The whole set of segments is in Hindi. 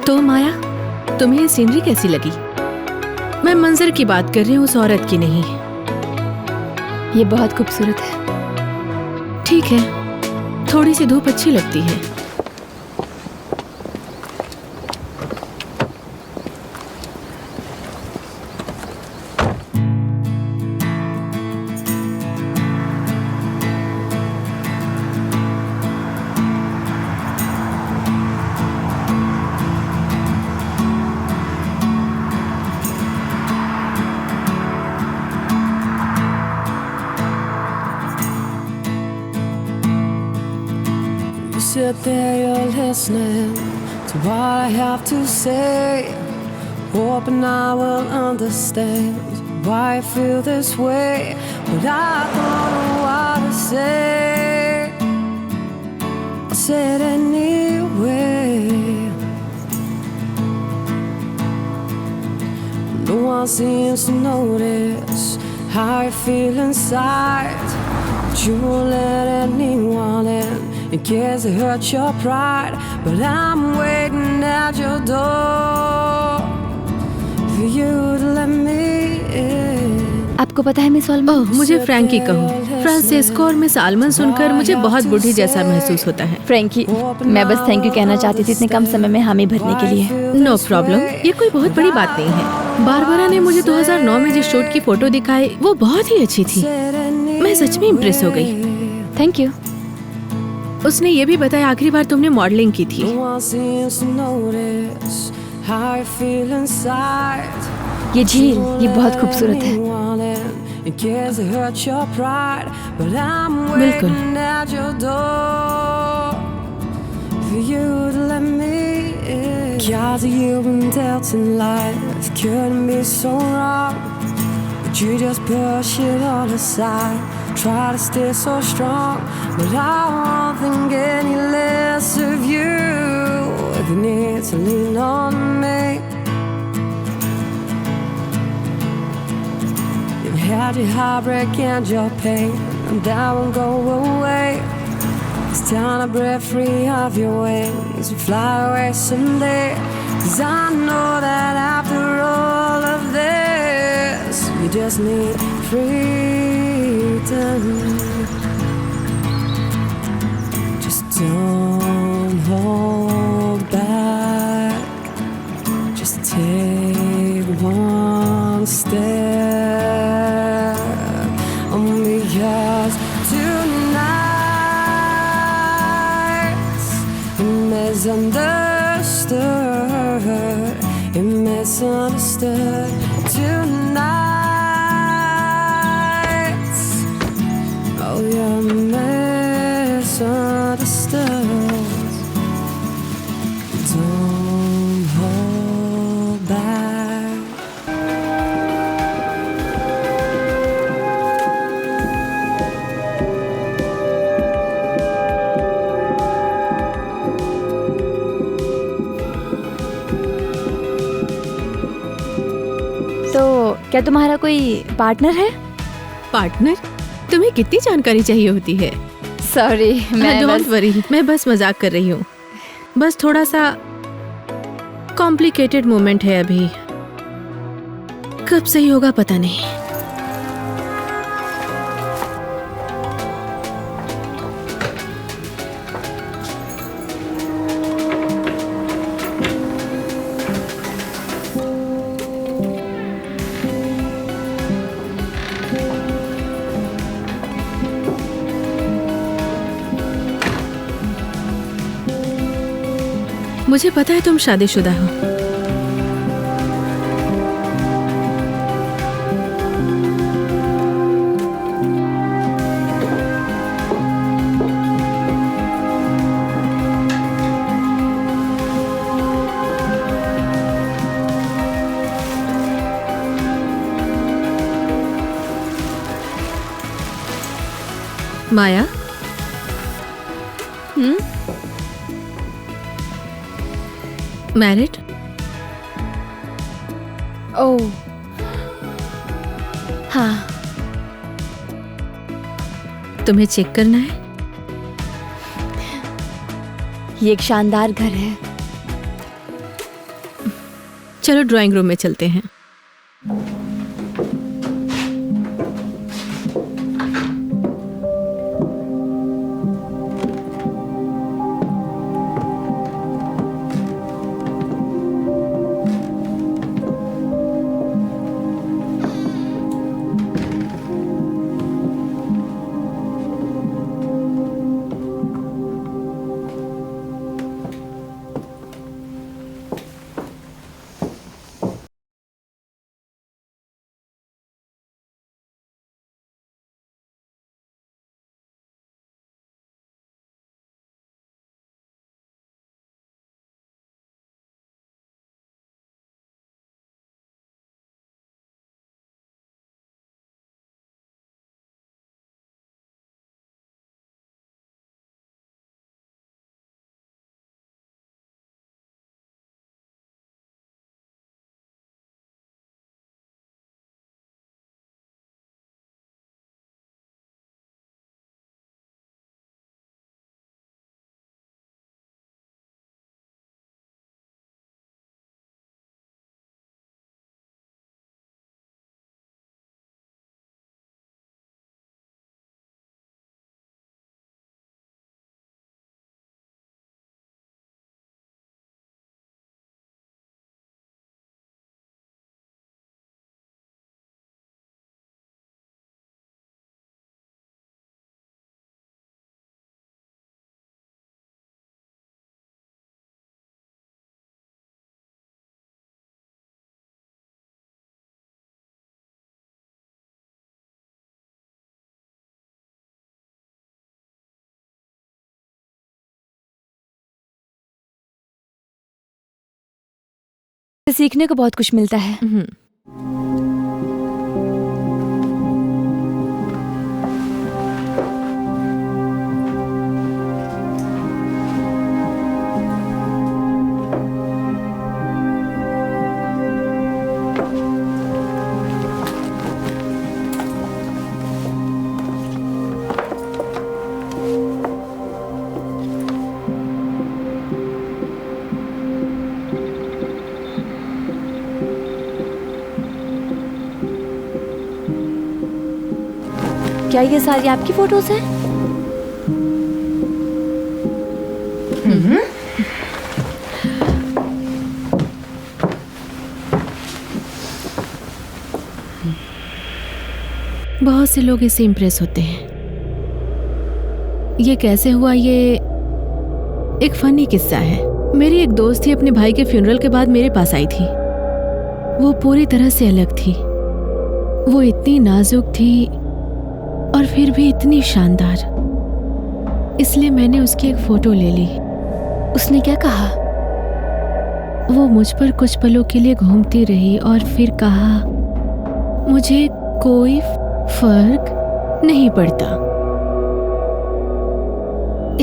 तो माया, तुम्हें ये सीनरी कैसी लगी? मैं मंजर की बात कर रही हूँ, उस औरत की नहीं। ये बहुत खूबसूरत है। ठीक है, थोड़ी सी धूप अच्छी लगती है। Sit there, you're listening to what I have to say, hoping I will understand why I feel this way, but I don't know what to say. I'll say it anyway. No one seems to notice how I feel inside, but you won't let anyone in case it hurts your pride. But I'm waiting at your door for you to let me in. आपको पता है मिस ऑलमन, ओह, मुझे फ्रैंकी कहो। फ्रांसिस्को और मिस आलमन सुनकर मुझे बहुत बूढ़ी जैसा महसूस होता है। फ्रैंकी, मैं बस थैंक यू कहना चाहती थी इतने कम समय में हामी भरने के लिए। नो प्रॉब्लम, ये कोई बहुत बड़ी बात नहीं है। बारबरा ने मुझे 2009 में जिस शूट की फोटो दिखाई वो बहुत ही अच्छी थी। मैं सच में इम्प्रेस हो गई। Thank you. उसने ये भी बताया आखिरी बार तुमने मॉडलिंग की थी। No one seems to notice how I feel inside. ये झील, ये बहुत खूबसूरत है। In case it hurts your pride, but I'm बिल्कुल। waiting at your door for you to let me in. Cause you've been dealt in life couldn't be so wrong, but you just push it all aside. Try to stay so strong, but I won't think any less of you if you need to lean on me. You've had your heartbreak and your pain, and that won't go away. It's time to break free of your wings and fly away someday. 'Cause I know that after all of this, you just need freedom. Just don't hold back. Just take one step. Because tonight's misunderstood. You're misunderstood tonight. Oh, you're misunderstood. Don't hold back. तो क्या तुम्हारा कोई पार्टनर है? पार्टनर? तुम्हें कितनी जानकारी चाहिए होती है? सॉरी, मैं डोंट बस वरी, मैं बस मजाक कर रही हूँ। बस थोड़ा सा कॉम्प्लिकेटेड मोमेंट है अभी। कब सही होगा पता नहीं। मुझे पता है तुम शादीशुदा हो। माया, मैरिड? ओह हाँ, तुम्हें चेक करना है? ये एक शानदार घर है। चलो ड्राइंग रूम में चलते हैं। सीखने को बहुत कुछ मिलता है। क्या ये सारी आपकी फोटोज हैं? बहुत से लोग इससे इम्प्रेस होते हैं। ये कैसे हुआ, ये एक फनी किस्सा है। मेरी एक दोस्त थी, अपने भाई के फ्यूनरल के बाद मेरे पास आई थी। वो पूरी तरह से अलग थी। वो इतनी नाजुक थी और फिर भी इतनी शानदार। इसलिए मैंने उसकी एक फोटो ले ली। उसने क्या कहा? वो मुझ पर कुछ पलों के लिए घूमती रही और फिर कहा, मुझे कोई फर्क नहीं पड़ता।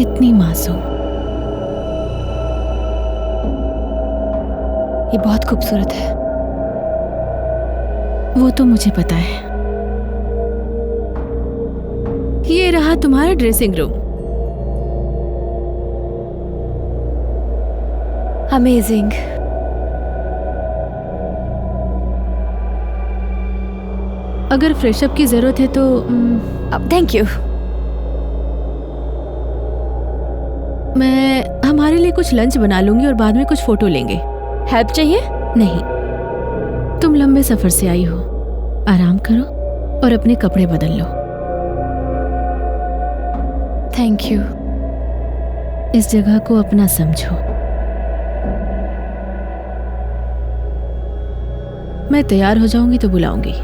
इतनी मासूम। ये बहुत खूबसूरत है। वो तो मुझे पता है। ये रहा तुम्हारा ड्रेसिंग रूम। अमेजिंग। अगर फ्रेशअप की जरूरत है तो थैंक यू। मैं हमारे लिए कुछ लंच बना लूंगी और बाद में कुछ फोटो लेंगे। हेल्प चाहिए? नहीं, तुम लंबे सफर से आई हो, आराम करो और अपने कपड़े बदल लो। Thank you. इस जगह को अपना समझो। मैं तैयार हो जाऊंगी तो बुलाऊंगी।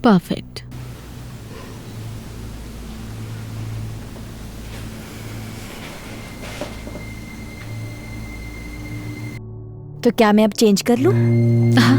परफेक्ट। तो क्या मैं अब चेंज कर लूं? हाँ।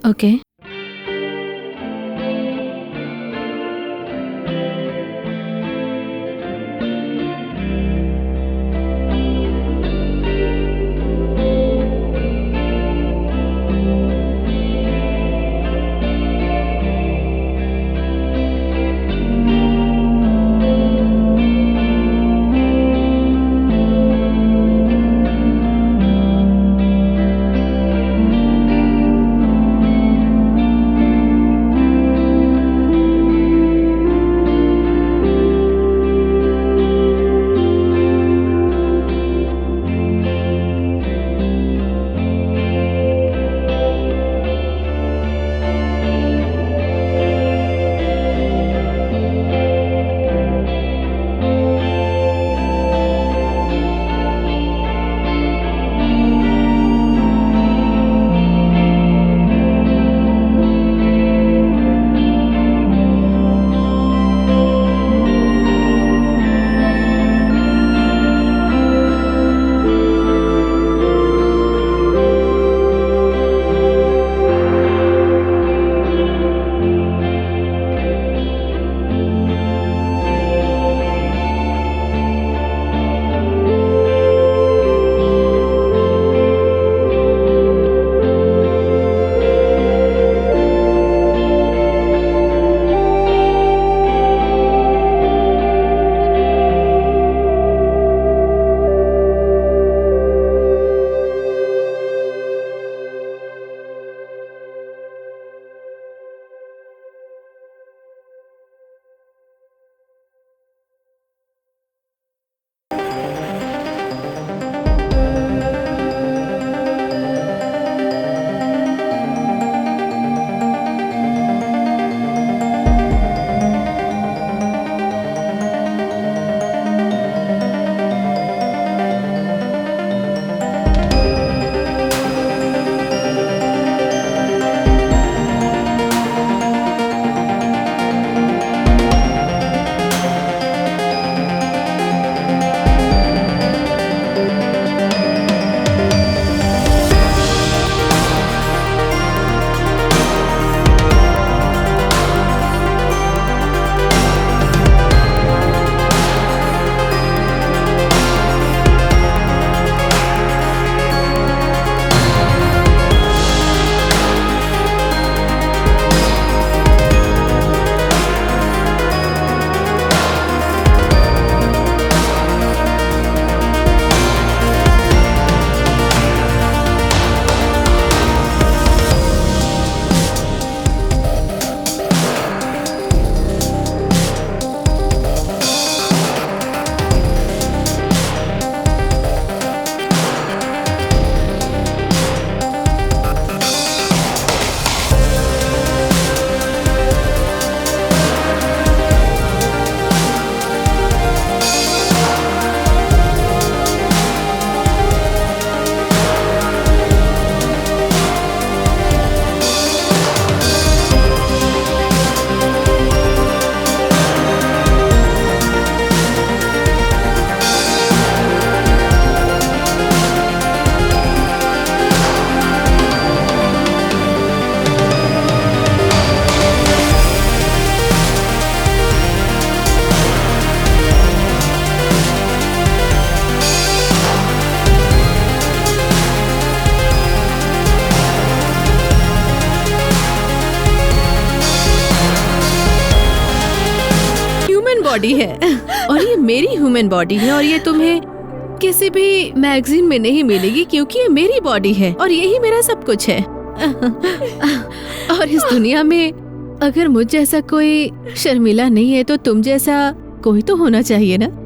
ओके। बॉडी है और ये मेरी ह्यूमन बॉडी है, और ये तुम्हें किसी भी मैगजीन में नहीं मिलेगी क्योंकि ये मेरी बॉडी है और यही मेरा सब कुछ है। और इस दुनिया में अगर मुझ जैसा कोई शर्मिला नहीं है तो तुम जैसा कोई तो होना चाहिए ना।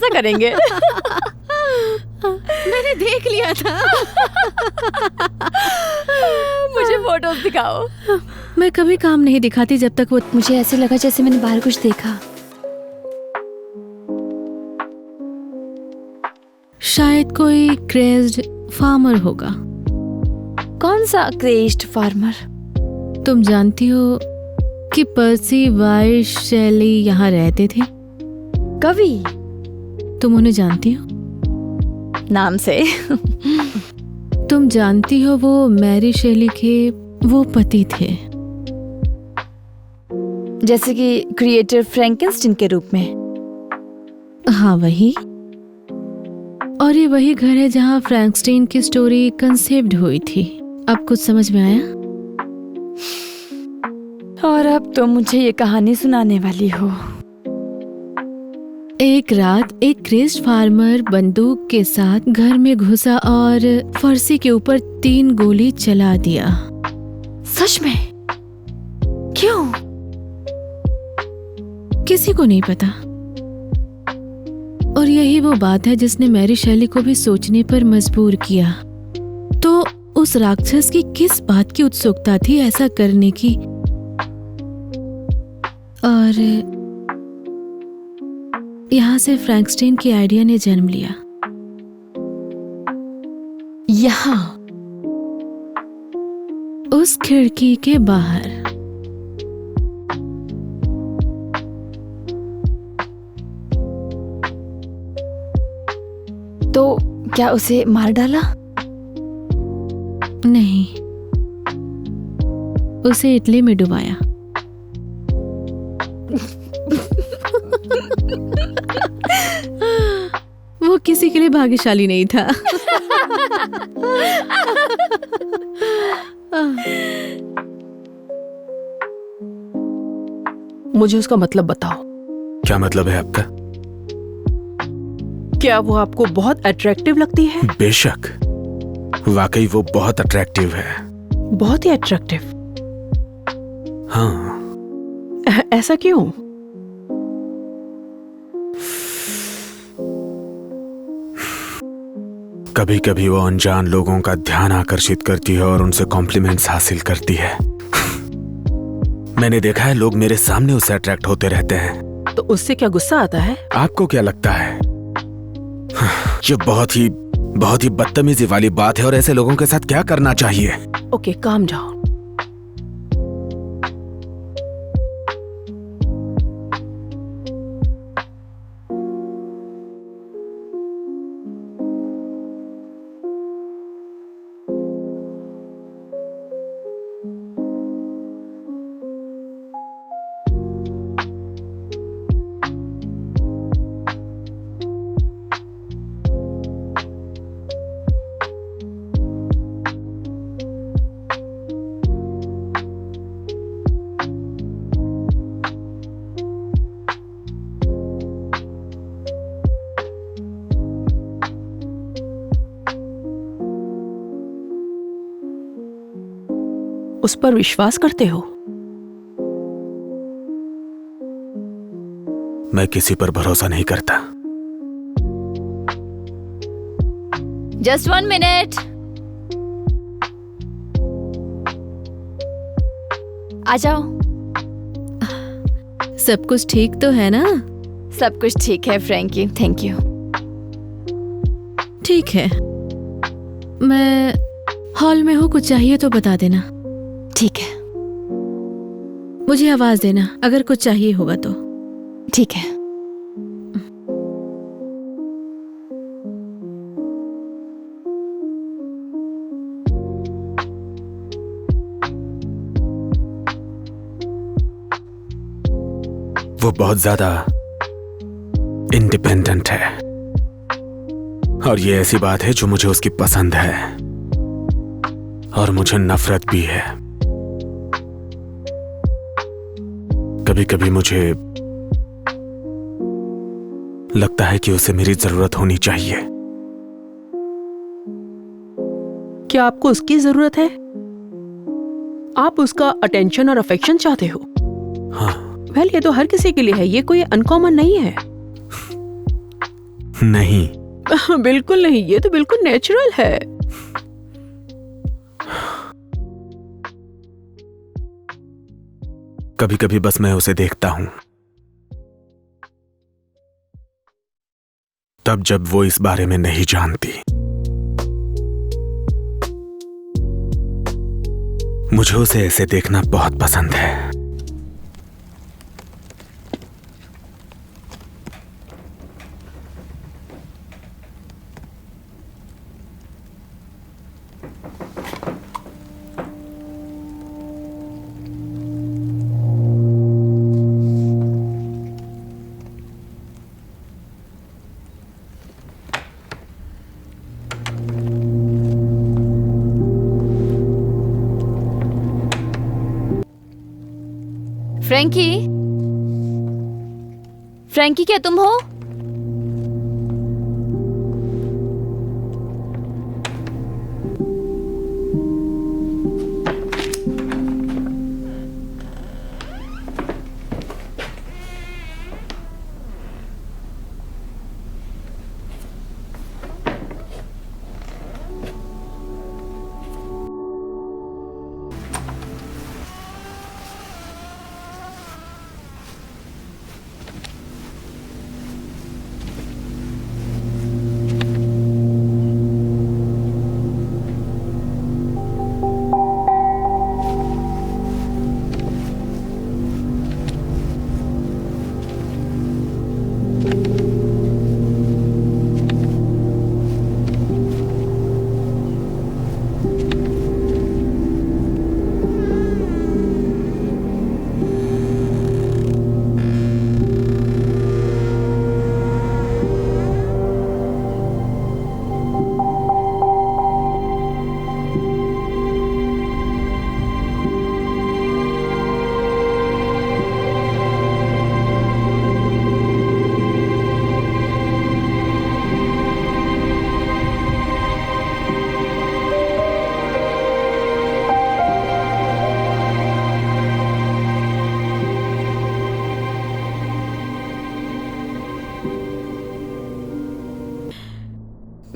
ऐसा करेंगे। मैंने देख लिया था। मुझे फोटोज दिखाओ। मैं कभी काम नहीं दिखाती जब तक वो। मुझे ऐसे लगा जैसे मैंने बाहर कुछ देखा। शायद कोई क्रेज्ड फार्मर होगा। कौन सा क्रेज्ड फार्मर? तुम जानती हो कि पर्सी वाइस शैली यहाँ रहते थे? कवि? तुम उन्हें जानती हो? नाम से। तुम जानती हो वो मैरी शैली के वो पति थे, जैसे कि क्रिएटर फ्रैंकेनस्टीन के रूप में। हाँ वही। और ये वही घर है जहाँ फ्रैंकस्टीन की स्टोरी कंसेप्ट हुई थी। अब कुछ समझ में आया? और अब तो मुझे ये कहानी सुनाने वाली हो। एक रात एक क्रेज्ड फार्मर बंदूक के साथ घर में घुसा और फर्सी के ऊपर 3 गोली चला दिया। सच में? क्यों? किसी को नहीं पता। और यही वो बात है जिसने मैरी शैली को भी सोचने पर मजबूर किया। तो उस राक्षस की किस बात की उत्सुकता थी ऐसा करने की? और यहाँ से फ्रैंकस्टीन की आइडिया ने जन्म लिया। यहाँ उस खिड़की के बाहर। तो क्या उसे मार डाला? नहीं, उसे इटली में डुबाया। वो किसी के लिए भाग्यशाली नहीं था। मुझे उसका मतलब बताओ। क्या मतलब है आपका? क्या वो आपको बहुत अट्रैक्टिव लगती है? बेशक, वाकई वो बहुत अट्रैक्टिव है। बहुत ही अट्रैक्टिव? हाँ। ऐसा क्यों? कभी कभी वो अनजान लोगों का ध्यान आकर्षित करती है और उनसे कॉम्प्लीमेंट्स हासिल करती है। मैंने देखा है लोग मेरे सामने उससे अट्रैक्ट होते रहते हैं। तो उससे क्या गुस्सा आता है? आपको क्या लगता है? ये बहुत ही बदतमीजी वाली बात है। और ऐसे लोगों के साथ क्या करना चाहिए? Okay, calm down. उस पर विश्वास करते हो? मैं किसी पर भरोसा नहीं करता। Just 1 minute. आ जाओ। सब कुछ ठीक तो है ना? सब कुछ ठीक है फ्रैंकी, थैंक यू। ठीक है, मैं हॉल में हूँ, कुछ चाहिए तो बता देना। ठीक है। मुझे आवाज देना अगर कुछ चाहिए होगा तो। ठीक है। वो बहुत ज्यादा इंडिपेंडेंट है और ये ऐसी बात है जो मुझे उसकी पसंद है और मुझे नफरत भी है। कभी कभी मुझे लगता है कि उसे मेरी जरूरत होनी चाहिए। क्या आपको उसकी जरूरत है? आप उसका अटेंशन और अफेक्शन चाहते हो? हाँ। वेल, ये तो हर किसी के लिए है, ये कोई अनकॉमन नहीं है। नहीं। बिल्कुल नहीं, ये तो बिल्कुल नेचुरल है। कभी कभी बस मैं उसे देखता हूं, तब जब वो इस बारे में नहीं जानती। मुझे उसे ऐसे देखना बहुत पसंद है। फ्रैंकी, फ्रैंकी क्या तुम हो?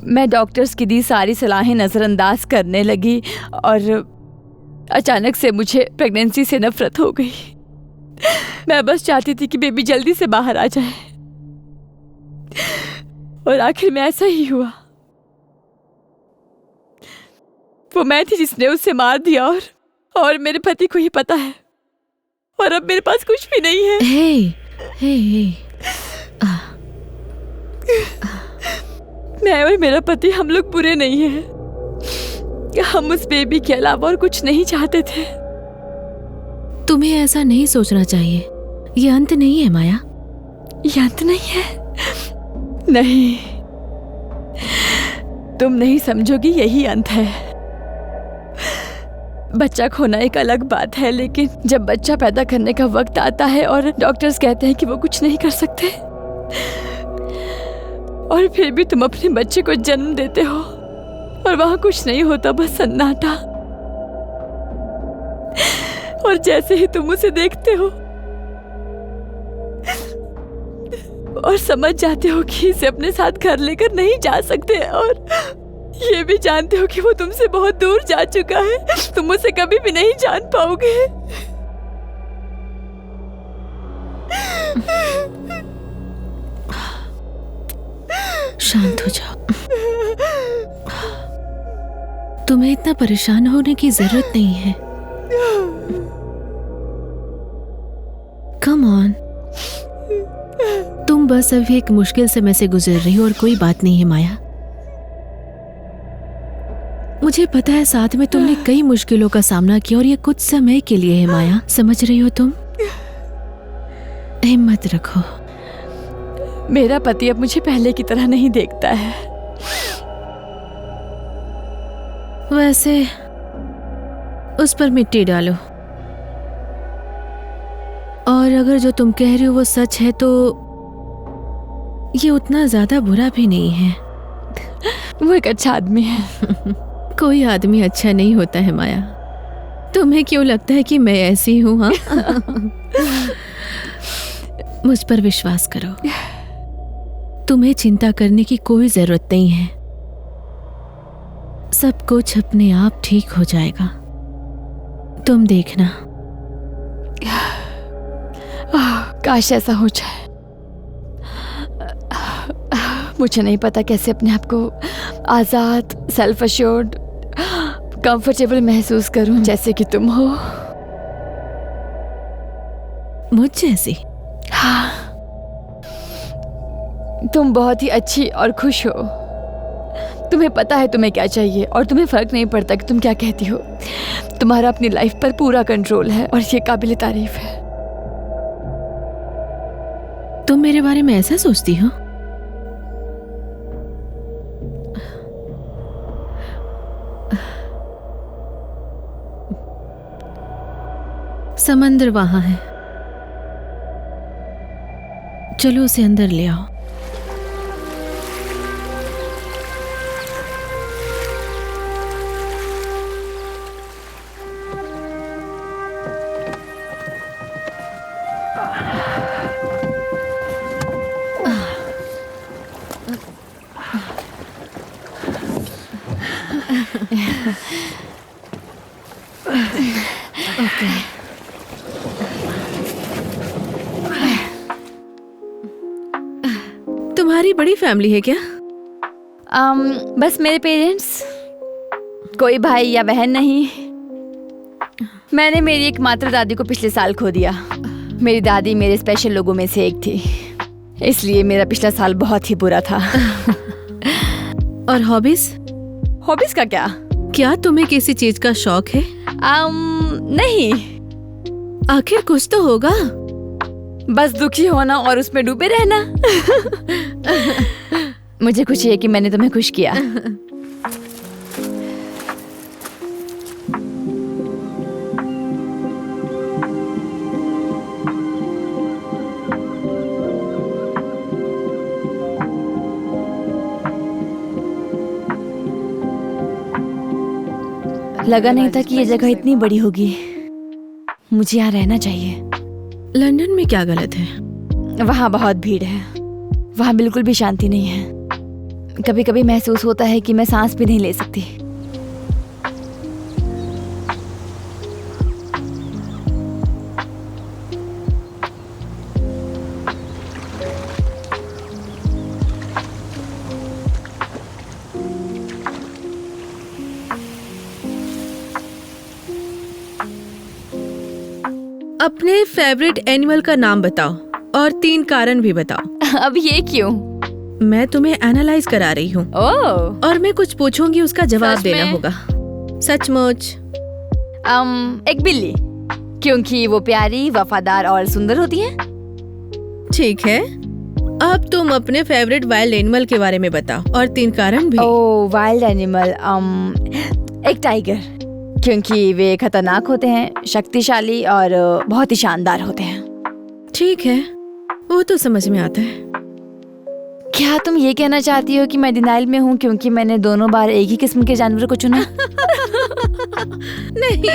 मैं डॉक्टर्स की दी सारी सलाहें नज़रअंदाज करने लगी और अचानक से मुझे प्रेगनेंसी से नफरत हो गई। मैं बस चाहती थी कि बेबी जल्दी से बाहर आ जाए और आखिर में ऐसा ही हुआ। वो मैं थी जिसने उसे मार दिया और मेरे पति को ही पता है और अब मेरे पास कुछ भी नहीं है। हे मैं और मेरा पति हम लोग बुरे नहीं हैं। हम उस बेबी के अलावा और कुछ नहीं चाहते थे। तुम्हें ऐसा नहीं सोचना चाहिए। ये अंत नहीं है माया। ये अंत नहीं है। नहीं, तुम नहीं समझोगी, यही अंत है। बच्चा खोना एक अलग बात है, लेकिन जब बच्चा पैदा करने का वक्त आता है और डॉक्टर्स कहते हैं कि वो कुछ नहीं कर सकते और फिर भी तुम अपने बच्चे को जन्म देते हो और वहां कुछ नहीं होता, बस सन्नाटा। और जैसे ही तुम उसे देखते हो और समझ जाते हो कि इसे अपने साथ घर लेकर नहीं जा सकते और ये भी जानते हो कि वो तुमसे बहुत दूर जा चुका है, तुम उसे कभी भी नहीं जान पाओगे। शांत हो जाओ। तुम्हें इतना परेशान होने की जरूरत नहीं है। कम ऑन, तुम बस अभी एक मुश्किल समय से गुजर रही हो और कोई बात नहीं है माया। मुझे पता है साथ में तुमने कई मुश्किलों का सामना किया और ये कुछ समय के लिए है माया, समझ रही हो तुम? हिम्मत रखो। मेरा पति अब मुझे पहले की तरह नहीं देखता है। वैसे उस पर मिट्टी डालो और अगर जो तुम कह रही हो वो सच है तो ये उतना ज्यादा बुरा भी नहीं है। वो एक अच्छा आदमी है। कोई आदमी अच्छा नहीं होता है माया। तुम्हें क्यों लगता है कि मैं ऐसी हूँ? हाँ मुझ पर विश्वास करो। तुम्हें चिंता करने की कोई जरूरत नहीं है। सब कुछ अपने आप ठीक हो जाएगा, तुम देखना। काश ऐसा हो जाए। मुझे नहीं पता कैसे अपने आप को आजाद, सेल्फ अश्योर्ड, कंफर्टेबल महसूस करूं जैसे कि तुम हो। मुझ जैसी? हाँ, तुम बहुत ही अच्छी और खुश हो। तुम्हें पता है तुम्हें क्या चाहिए और तुम्हें फर्क नहीं पड़ता कि तुम क्या कहती हो। तुम्हारा अपनी लाइफ पर पूरा कंट्रोल है और ये काबिल तारीफ है। तुम मेरे बारे में ऐसा सोचती हो? समंदर वहां है, चलो उसे अंदर ले आओ। तुम्हारी बड़ी फैमिली है क्या? बस मेरे पेरेंट्स, कोई भाई या बहन नहीं। मैंने मेरी एकमात्र दादी को पिछले साल खो दिया। मेरी दादी मेरे स्पेशल लोगों में से एक थी, इसलिए मेरा पिछला साल बहुत ही बुरा था। और हॉबीज? हॉबीज का क्या? क्या तुम्हें किसी चीज का शौक है? नहीं। आखिर कुछ तो होगा। बस दुखी होना और उसमें डूबे रहना। मुझे खुशी है कि मैंने तुम्हें खुश किया। लगा नहीं था कि ये जगह इतनी बड़ी होगी। मुझे यहाँ रहना चाहिए। लंदन में क्या गलत है? वहाँ बहुत भीड़ है, वहाँ बिल्कुल भी शांति नहीं है। कभी कभी महसूस होता है कि मैं सांस भी नहीं ले सकती। अपने फेवरेट एनिमल का नाम बताओ और 3 कारण भी बताओ। अब ये क्यों? मैं तुम्हें एनालाइज करा रही हूँ। ओह, और मैं कुछ पूछूंगी, उसका जवाब सच देना में? होगा। सचमुच? एक बिल्ली, क्योंकि वो प्यारी, वफादार और सुंदर होती है। ठीक है, अब तुम अपने फेवरेट वाइल्ड एनिमल के बारे में बताओ और 3 कारण भी। ओह, वाइल्ड एनिमल, एक टाइगर, क्योंकि वे खतरनाक होते हैं, शक्तिशाली और बहुत ही शानदार होते हैं। ठीक है, वो तो समझ में आता है। क्या तुम ये कहना चाहती हो कि मैं डिनाइल में हूँ क्योंकि मैंने दोनों बार एक ही किस्म के जानवर को चुना? नहीं।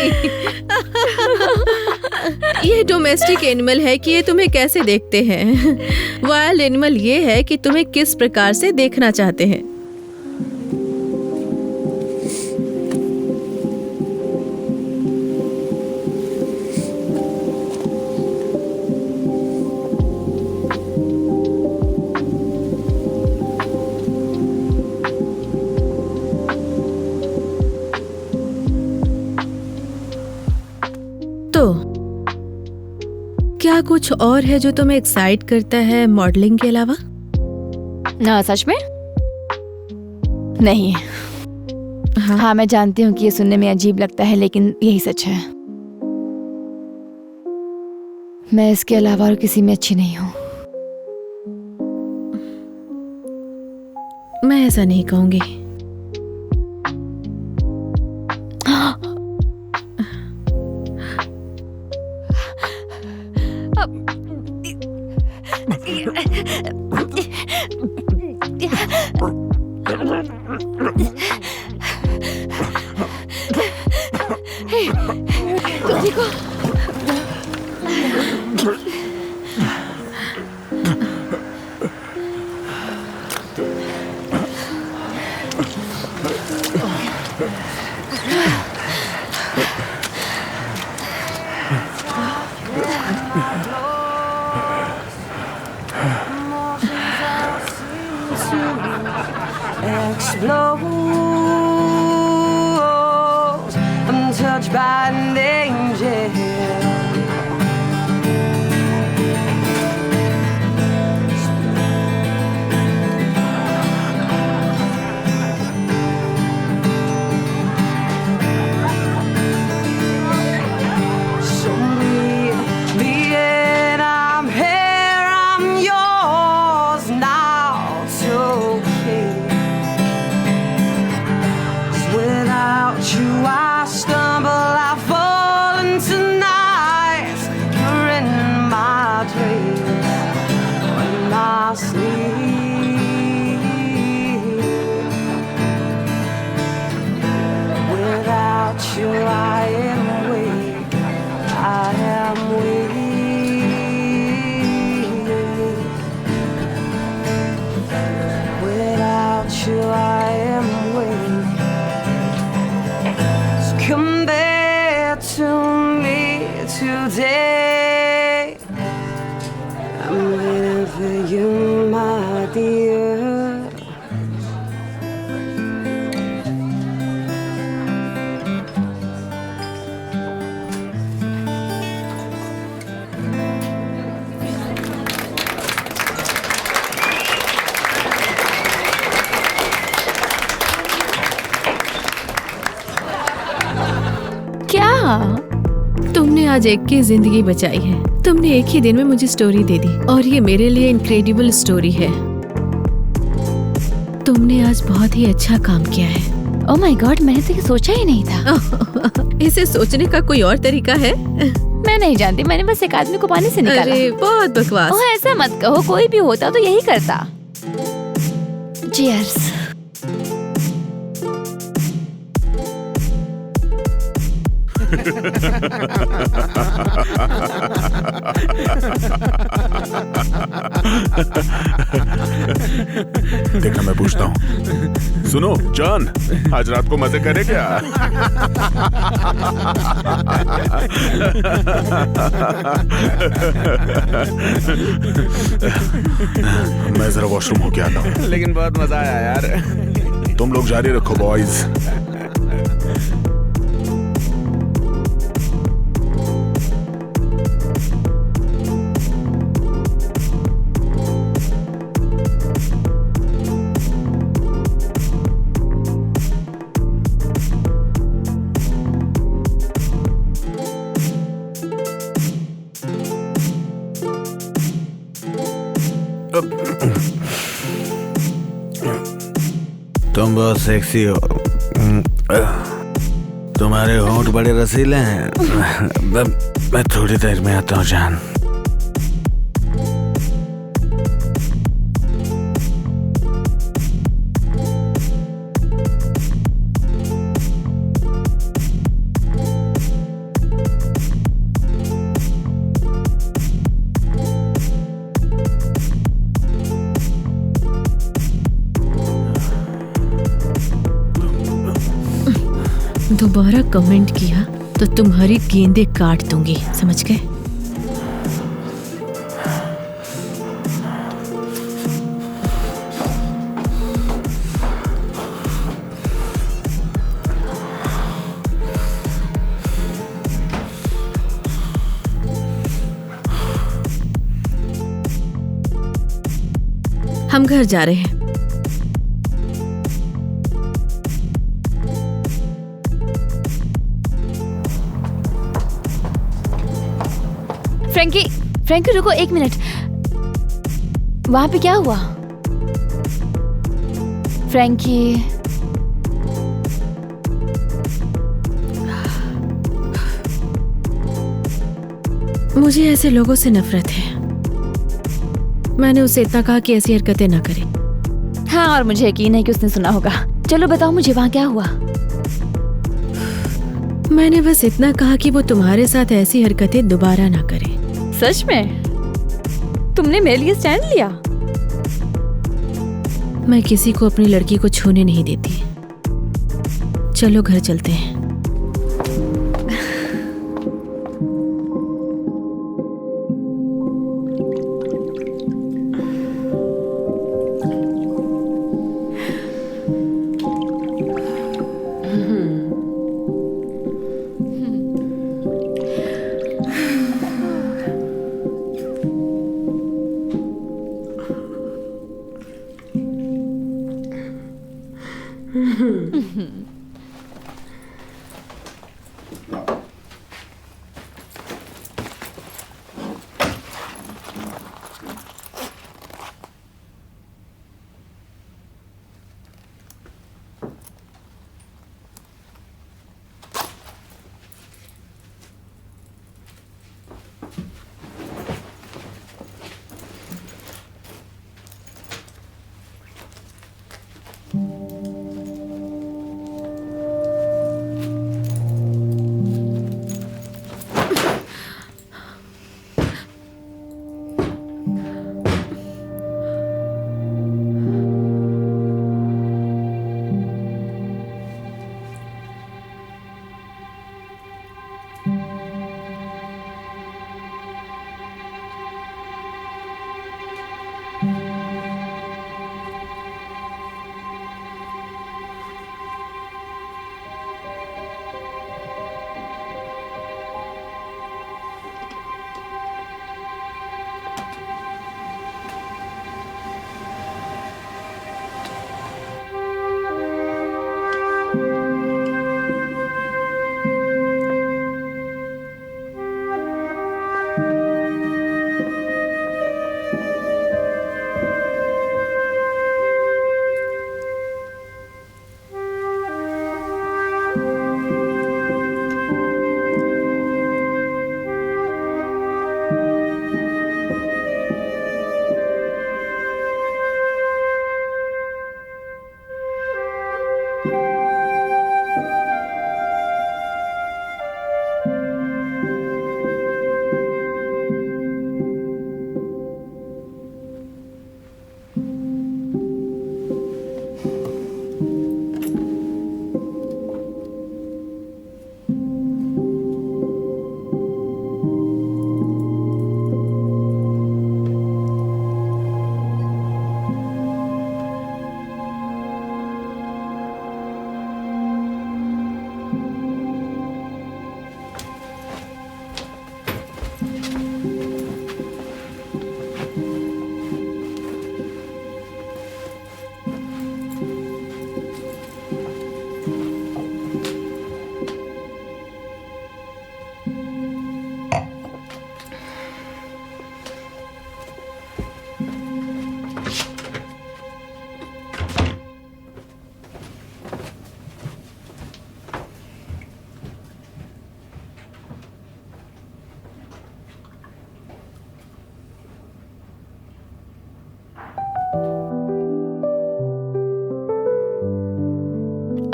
ये डोमेस्टिक एनिमल है कि ये तुम्हें कैसे देखते हैं। वाइल्ड एनिमल ये है कि तुम्हें किस प्रकार से देखना चाहते हैं। तो क्या कुछ और है जो तुम्हें एक्साइट करता है मॉडलिंग के अलावा? ना, सच में नहीं। हाँ, मैं जानती हूँ कि ये सुनने में अजीब लगता है, लेकिन यही सच है। मैं इसके अलावा और किसी में अच्छी नहीं हूँ। मैं ऐसा नहीं कहूंगी। तुम ठीक हो? explodes. I'm touched by an angel. Today, I'm waiting for you, my dear. क्या? तुमने आज एक की जिंदगी बचाई है। तुमने एक ही दिन में मुझे स्टोरी दे दी और ये मेरे लिए इनक्रेडिबल स्टोरी है। तुमने आज बहुत ही अच्छा काम किया है। ओह माय गॉड, मैंने तो ये सोचा ही नहीं था। इसे सोचने का कोई और तरीका है? मैं नहीं जानती, मैंने बस एक आदमी को पानी से निकाला। अरे बहुत बकवास। ओह ऐसा मत कहो, कोई भी होता तो यही करता। चीयर्स। देखना, मैं पूछता हूँ। सुनो जॉन, आज रात को मजे करे क्या? मैं जरा वॉशरूम होके आता हूँ। लेकिन बहुत मजा आया यार। तुम लोग जारी रखो बॉयज। तुम बहुत सेक्सी हो। तुम्हारे होंठ बड़े रसीले हैं। मैं थोड़ी देर में आता हूँ जान। दोबारा कमेंट किया तो तुम्हारी गेंदें काट दूंगी, समझ गए? हम घर जा रहे हैं। फ्रैंकी रुको एक मिनट। वहां पे क्या हुआ? फ्रैंकी, मुझे ऐसे लोगों से नफरत है। मैंने उसे इतना कहा कि ऐसी हरकतें ना करे। हाँ, और मुझे यकीन है कि उसने सुना होगा। चलो बताओ मुझे, वहां क्या हुआ? मैंने बस इतना कहा कि वो तुम्हारे साथ ऐसी हरकतें दोबारा ना करे। सच में? तुमने मेरे लिए स्टैंड लिया? मैं किसी को अपनी लड़की को छूने नहीं देती। चलो घर चलते हैं।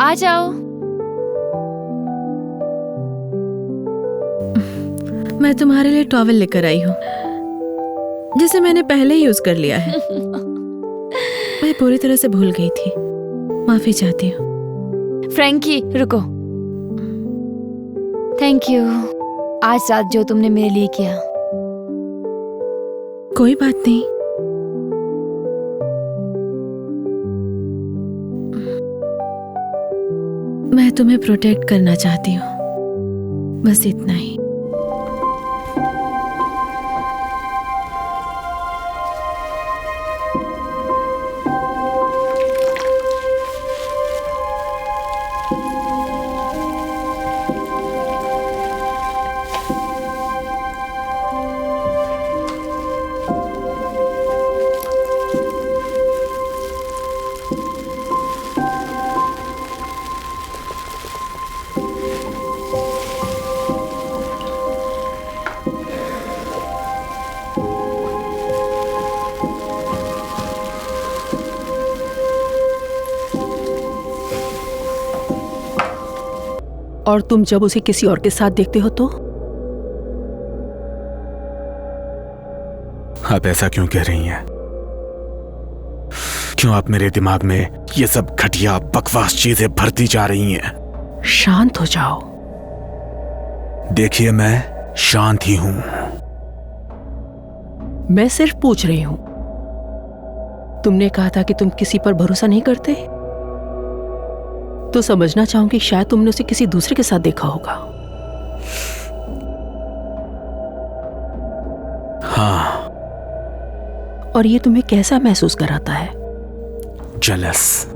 आ जाओ। मैं तुम्हारे लिए टॉवेल लेकर आई हूँ, जिसे मैंने पहले ही यूज कर लिया है। मैं पूरी तरह से भूल गई थी, माफी चाहती हूँ। फ्रैंकी रुको। थैंक यू आज रात जो तुमने मेरे लिए किया। कोई बात नहीं। मैं तुम्हें प्रोटेक्ट करना चाहती हूँ, बस इतना ही। और तुम जब उसे किसी और के साथ देखते हो तो? आप ऐसा क्यों कह रही हैं? क्यों आप मेरे दिमाग में ये सब घटिया बकवास चीजें भरती जा रही हैं? शांत हो जाओ। देखिए मैं शांत ही हूं। मैं सिर्फ पूछ रही हूं। तुमने कहा था कि तुम किसी पर भरोसा नहीं करते, तो समझना चाहूंगी शायद तुमने उसे किसी दूसरे के साथ देखा होगा। हाँ। और ये तुम्हें कैसा महसूस कराता है? जेलस।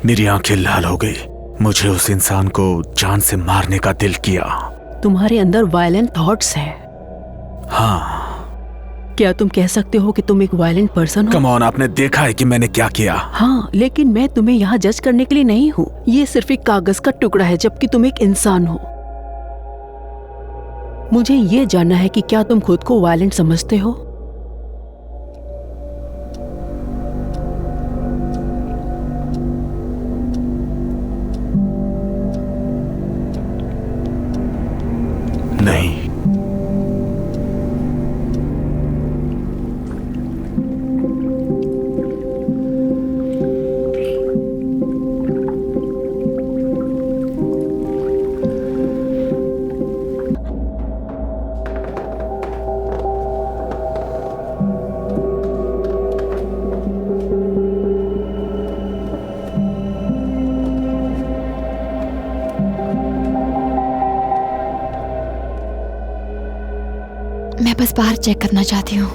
मेरी आंखें लाल हो गई। मुझे उस इंसान को जान से मारने का दिल किया। तुम्हारे अंदर वायलेंट थॉट्स हैं। हाँ। क्या तुम कह सकते हो कि तुम एक वायलेंट पर्सन हो? कम ऑन, आपने देखा है कि मैंने क्या किया। हाँ, लेकिन मैं तुम्हें यहाँ जज करने के लिए नहीं हूँ। ये सिर्फ एक कागज का टुकड़ा है, जबकि तुम एक इंसान हो। मुझे ये जानना है कि क्या तुम खुद को वायलेंट समझते हो? नहीं। मैं बस बाहर चेक करना चाहती हूँ।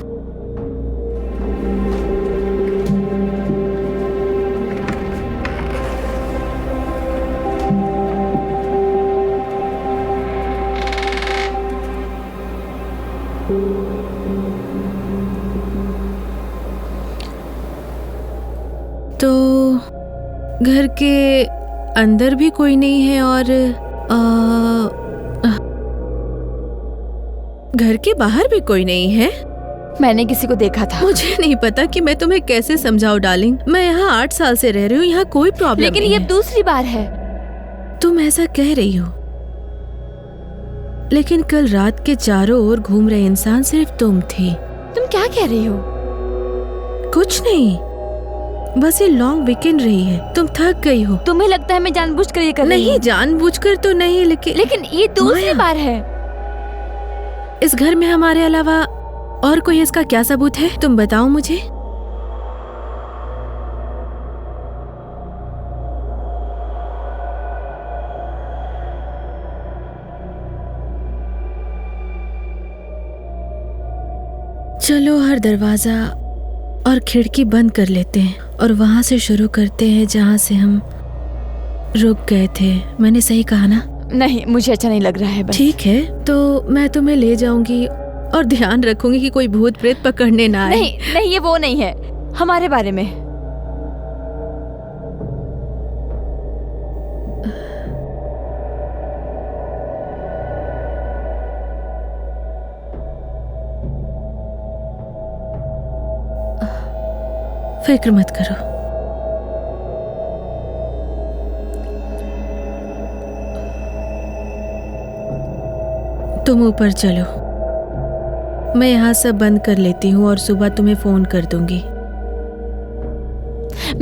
तो घर के अंदर भी कोई नहीं है और घर के बाहर भी कोई नहीं है। मैंने किसी को देखा था। मुझे नहीं पता कि मैं तुम्हें कैसे समझाऊं डार्लिंग। मैं यहाँ 8 साल से रह रही हूँ, यहाँ कोई प्रॉब्लम लेकिन नहीं ये है। दूसरी बार है। तुम ऐसा कह रही हो, लेकिन कल रात के चारों ओर घूम रहे इंसान सिर्फ तुम थे। तुम क्या कह रही हो? कुछ नहीं, बस ये लॉन्ग वीकेंड रही है, तुम थक गई हो। तुम्हें लगता है मैं जानबूझकर ये कर रही नहीं, हूँ? जानबूझकर तो नहीं, लेकिन ये दूसरी माया। बार है। इस घर में हमारे अलावा और कोई इसका क्या सबूत है? तुम बताओ मुझे। चलो हर दरवाजा और खिड़की बंद कर लेते हैं और वहां से शुरू करते हैं जहां से हम रुक गए थे। मैंने सही कहा ना? नहीं, मुझे अच्छा नहीं लग रहा है। बस ठीक है, तो मैं तुम्हें ले जाऊंगी और ध्यान रखूंगी कि कोई भूत प्रेत पकड़ने ना आए। नहीं नहीं, ये वो नहीं है। हमारे बारे में। फिक्र मत करो। तुम ऊपर चलो, मैं यहाँ सब बंद कर लेती हूँ और सुबह तुम्हें फोन कर दूंगी।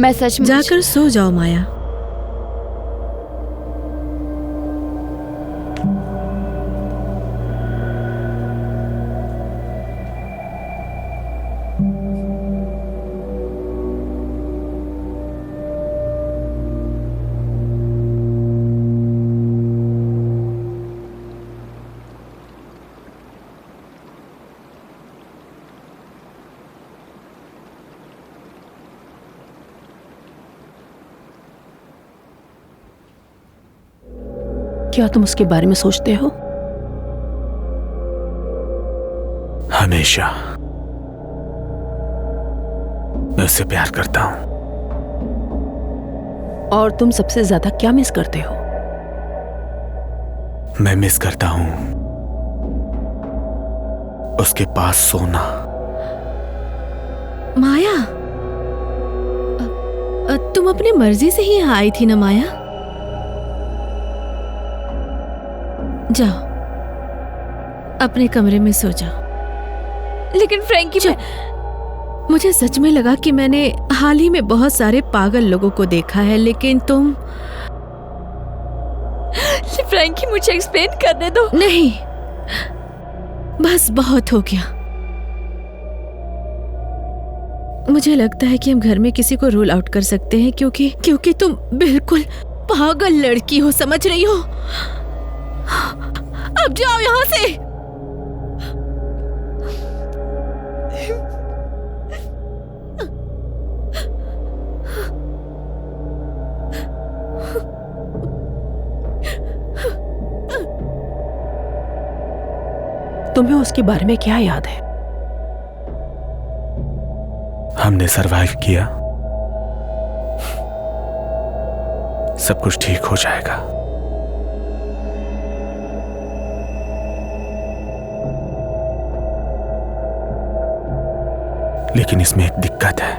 मैं सच में जाकर सो जाओ माया। क्या तुम उसके बारे में सोचते हो? हमेशा। मैं उससे प्यार करता हूं। और तुम सबसे ज्यादा क्या मिस करते हो? मैं मिस करता हूं उसके पास सोना। माया, तुम अपनी मर्जी से ही यहाँ आई थी ना माया? जाओ, अपने कमरे में सो जाओ। लेकिन फ्रैंकी, मुझे सच में लगा कि मैंने हाल ही में बहुत सारे पागल लोगों को देखा है, लेकिन तुम। फ्रैंकी, मुझे एक्सप्लेन करने दो। नहीं, बस बहुत हो गया। मुझे लगता है कि हम घर में किसी को रूल आउट कर सकते हैं, क्योंकि तुम बिल्कुल पागल लड़की हो, समझ रही हो? अब जाओ यहाँ से। तुम्हें उसके बारे में क्या याद है? हमने सरवाइव किया, सब कुछ ठीक हो जाएगा। लेकिन इसमें एक दिक्कत है।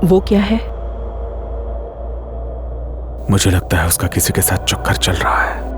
वो क्या है? मुझे लगता है उसका किसी के साथ चक्कर चल रहा है।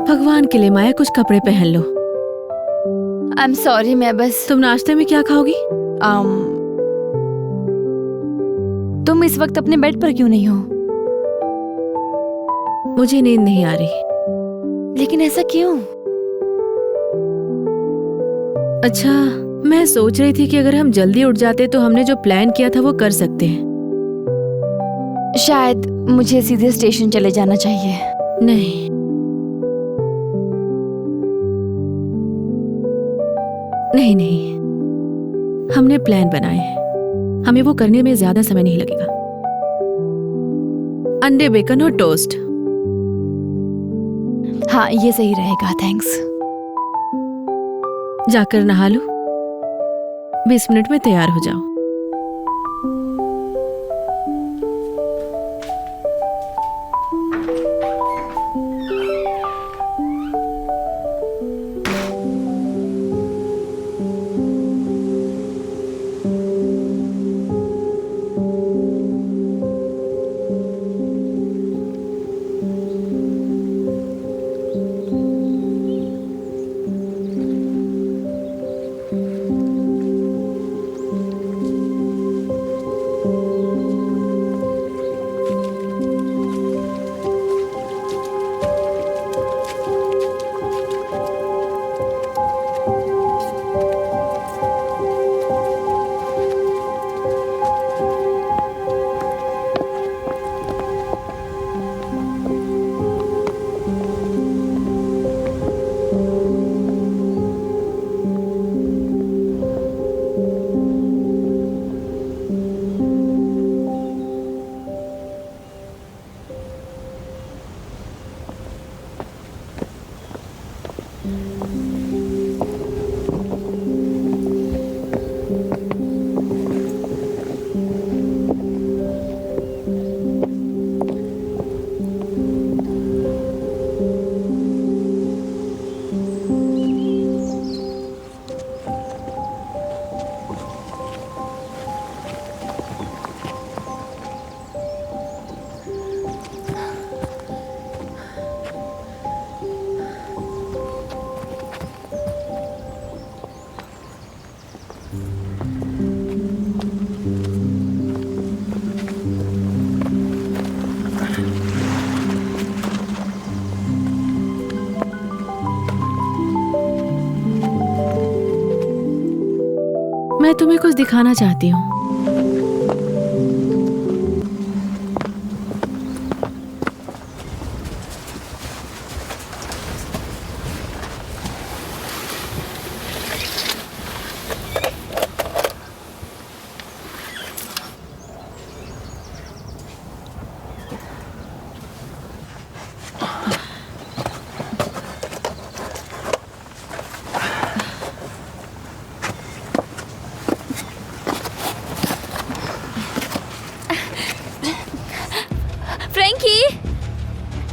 भगवान के लिए माया कुछ कपड़े पहन लो। आई एम सॉरी, मैं बस तुम नाश्ते में क्या खाओगी? तुम इस वक्त अपने बेड पर क्यों नहीं हो? मुझे नींद नहीं आ रही। लेकिन ऐसा क्यों? अच्छा, मैं सोच रही थी कि अगर हम जल्दी उठ जाते तो हमने जो प्लान किया था वो कर सकते हैं। शायद मुझे सीधे स्टेशन चले जाना चाहिए। नहीं, नहीं नहीं, हमने प्लान बनाए हैं। हमें वो करने में ज्यादा समय नहीं लगेगा। अंडे, बेकन और टोस्ट। हाँ, ये सही रहेगा, थैंक्स। जाकर नहा लो, 20 मिनट में तैयार हो जाओ। मैं तुम्हें कुछ दिखाना चाहती हूँ।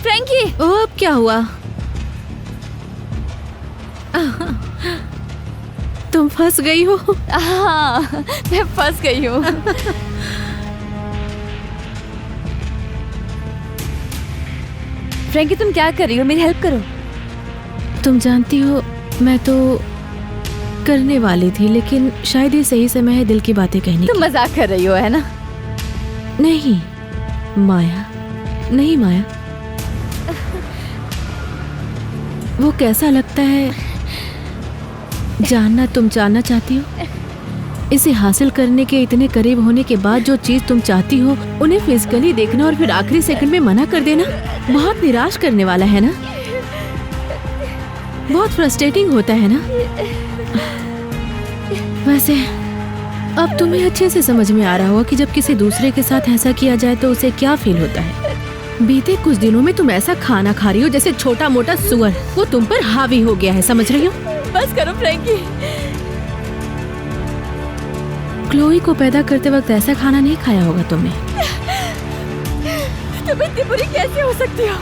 फ्रैंकी, ओ, अब क्या हुआ? तुम फंस गई हो। हाँ, मैं फंस गई हूँ। फ्रैंकी, तुम क्या कर रही हो? मेरी हेल्प करो। तुम जानती हो, मैं तो करने वाली थी, लेकिन शायद ये सही समय है दिल की बातें कहने तुम मजाक कर रही हो, है ना? नहीं माया, नहीं माया। वो कैसा लगता है जानना तुम जानना चाहती हो? इसे हासिल करने के इतने करीब होने के बाद जो चीज तुम चाहती हो उन्हें फिजिकली देखना और फिर आखिरी सेकंड में मना कर देना बहुत निराश करने वाला है ना? बहुत फ्रस्ट्रेटिंग होता है ना? वैसे अब तुम्हें अच्छे से समझ में आ रहा होगा कि जब किसी दूसरे के साथ ऐसा किया जाए तो उसे क्या फील होता है। बीते कुछ दिनों में तुम ऐसा खाना खा रही हो जैसे छोटा मोटा सुअर वो तुम पर हावी हो गया है, समझ रही हो? बस करो फ्रैंकी। क्लोई को पैदा करते वक्त ऐसा खाना नहीं खाया होगा तुमने। तुम इतनी बुरी कैसे हो सकती हो?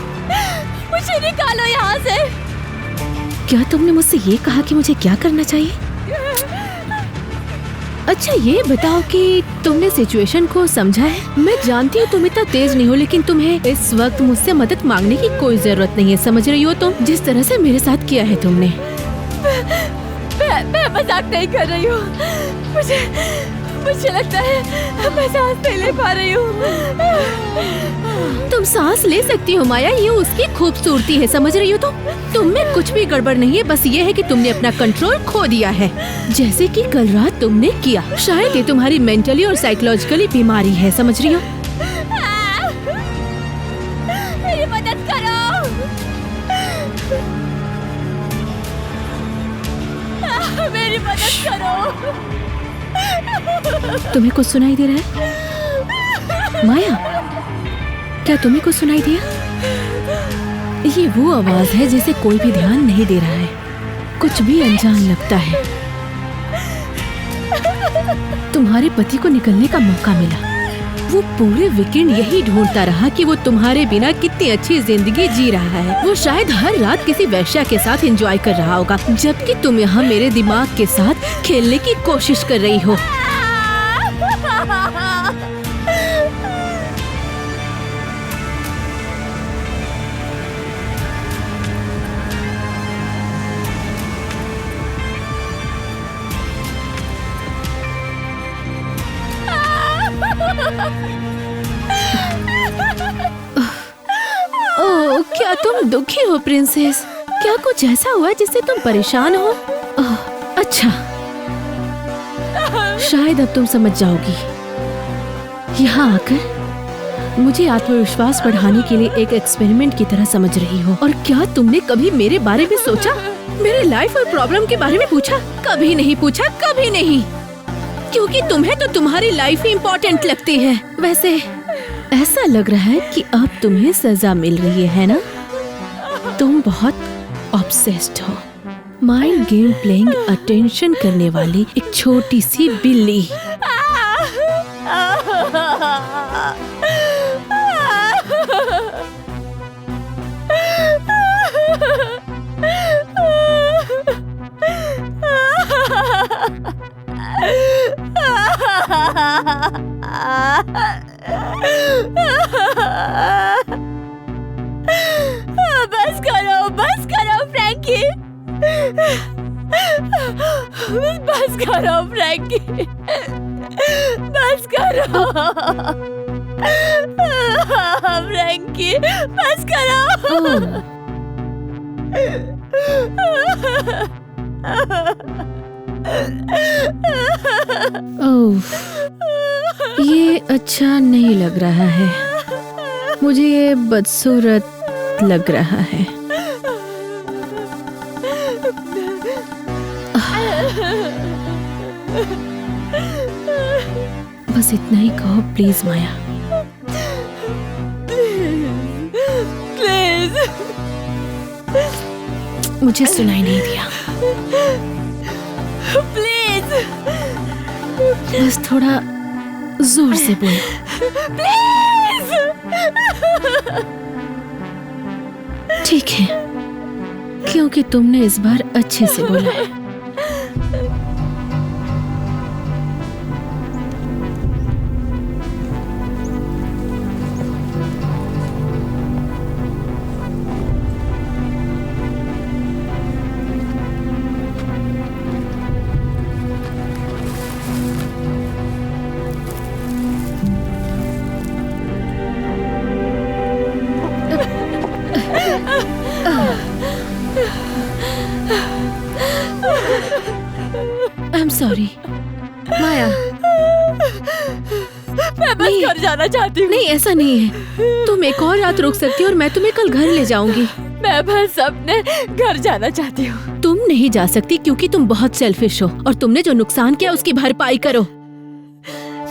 मुझे निकालो यहाँ से। क्या तुमने मुझसे ये कहा कि मुझे क्या करना चाहिए? अच्छा ये बताओ कि तुमने सिचुएशन को समझा है? मैं जानती हूँ तुम इतना तेज नहीं हो, लेकिन तुम्हें इस वक्त मुझसे मदद मांगने की कोई जरूरत नहीं है, समझ रही हो तुम? जिस तरह से मेरे साथ किया है तुमने। मैं मजाक नहीं कर रही हूँ। मुझे लगता है मैं सांस नहीं ले पा रही हूँ। तुम सांस ले सकती हो माया, ये उसकी खूबसूरती है, समझ रही हो तुम में कुछ भी गड़बड़ नहीं है, बस ये है कि तुमने अपना कंट्रोल खो दिया है, जैसे कि कल रात तुमने किया। शायद ये तुम्हारी मेंटली और साइकोलॉजिकली बीमारी है, समझ रही हो? मेरी मदद करो। मेरी मदद करो। तुम्हें कुछ सुनाई दे रहा है माया? क्या तुम्हें कुछ सुनाई दिया? ये वो आवाज है जिसे कोई भी ध्यान नहीं दे रहा है, कुछ भी अनजान लगता है। तुम्हारे पति को निकलने का मौका मिला, वो पूरे वीकेंड यही ढूंढता रहा कि वो तुम्हारे बिना कितनी अच्छी जिंदगी जी रहा है। वो शायद हर रात किसी वैश्या के साथ एंजॉय कर रहा होगा, जबकि तुम यहाँ मेरे दिमाग के साथ खेलने की कोशिश कर रही हो। ओह, क्या तुम दुखी हो प्रिंसेस? क्या कुछ ऐसा हुआ जिससे तुम परेशान हो? अच्छा, शायद अब तुम समझ जाओगी। यहाँ आकर मुझे आत्मविश्वास बढ़ाने के लिए एक एक्सपेरिमेंट की तरह समझ रही हो। और क्या तुमने कभी मेरे बारे में सोचा? मेरे लाइफ और प्रॉब्लम के बारे में पूछा? कभी नहीं पूछा, कभी नहीं, क्योंकि तुम्हें तो तुम्हारी लाइफ ही इम्पोर्टेंट लगती है। वैसे ऐसा लग रहा है कि अब तुम्हें सजा मिल रही है ना? तुम बहुत ऑब्सेस्ड हो, माइंड गेम प्लेइंग अटेंशन करने वाली एक छोटी सी बिल्ली। बस करो फ्रैंकी। बस करो फ्रैंकी, बस करो फ्रैंकी, बस करो। ओह, ये अच्छा नहीं लग रहा है। मुझे ये बदसूरत लग रहा है। बस इतना ही कहो प्लीज माया। प्लीज। मुझे सुनाई नहीं दिया। प्लीज। बस थोड़ा जोर से बोलो। प्लीज। ठीक है, क्योंकि तुमने इस बार अच्छे से बोला है। आई एम सॉरी माया। मैं बस घर जाना चाहती हूँ। नहीं, ऐसा नहीं है। तुम एक और रात रुक सकती हो और मैं तुम्हें कल घर ले जाऊंगी। मैं बस अपने घर जाना चाहती हूँ। तुम नहीं जा सकती क्योंकि तुम बहुत सेल्फिश हो और तुमने जो नुकसान किया उसकी भरपाई करो।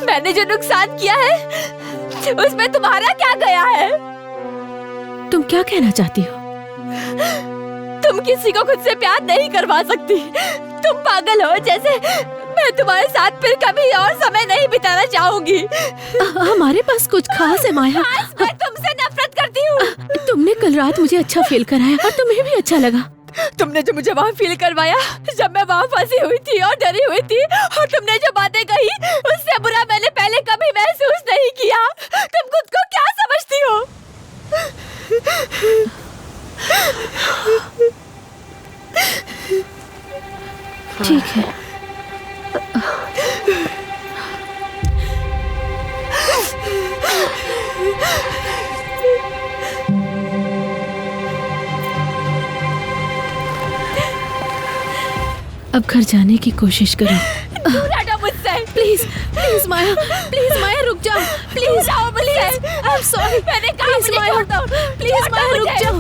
मैंने जो नुकसान किया है उसमें तुम्हारा क्या गया है? तुम क्या कहना चाहती हो? तुम किसी को खुद से प्यार नहीं करवा सकती। तुम पागल हो जैसे। मैं तुम्हारे साथ फिर कभी और समय नहीं बिताना चाहूंगी। हमारे पास कुछ खास है माया। मैं तुमसे नफरत करती हूँ। तुमने कल रात मुझे अच्छा फील कराया और तुम्हें भी अच्छा लगा। तुमने जो मुझे वहाँ फील करवाया जब मैं वहाँ फंसी हुई थी और डरी हुई थी, और तुमने जो बातें कही उससे बुरा मैंने पहले कभी महसूस नहीं किया। तुम खुद को क्या समझती हो? ठीक है। अब घर जाने की कोशिश करो। दूर हटो मुझसे। प्लीज प्लीज माया, प्लीज माया रुक जाओ। प्लीज जाओ मुझसे। I am sorry. मैंने कहा प्लीज मुझे माया, छोड़ दो। प्लीज छोड़ दो माया रुक मुझे। जाओ।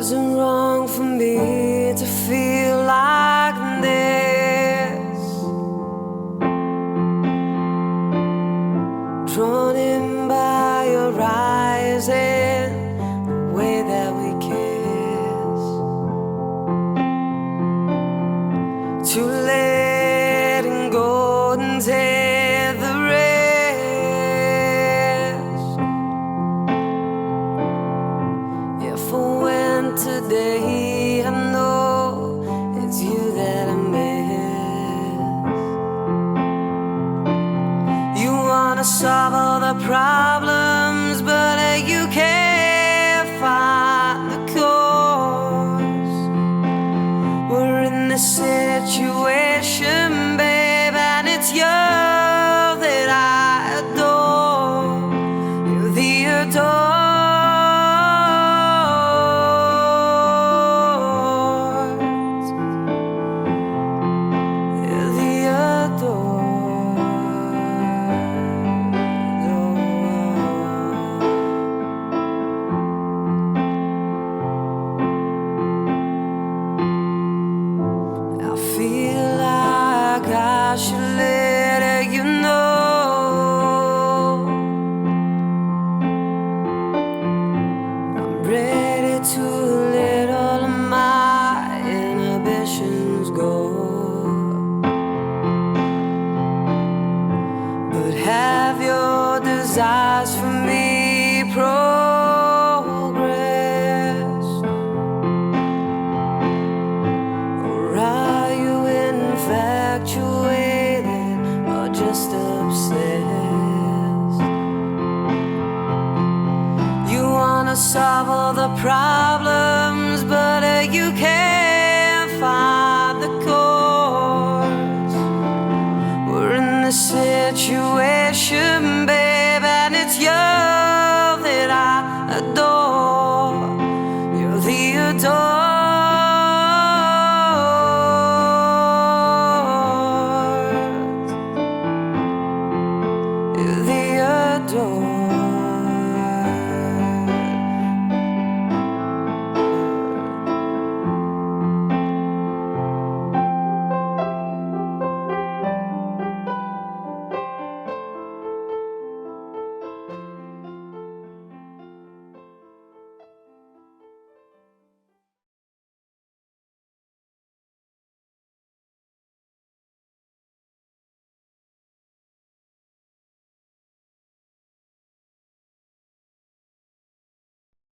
Isn't wrong for me to feel like this, drawn in by your eyes and the way that we kiss, to letting go and take the rest. Yeah, for when today I know it's you that I miss. You wanna solve all the problems, but you can't find the cause. We're in this situation, babe, and it's you that I adore. You're the adore. I should let you know I'm ready to let all of my inhibitions go. But have your desires for me progressed? Or are you infatuated or just obsessed? You wanna solve all the problems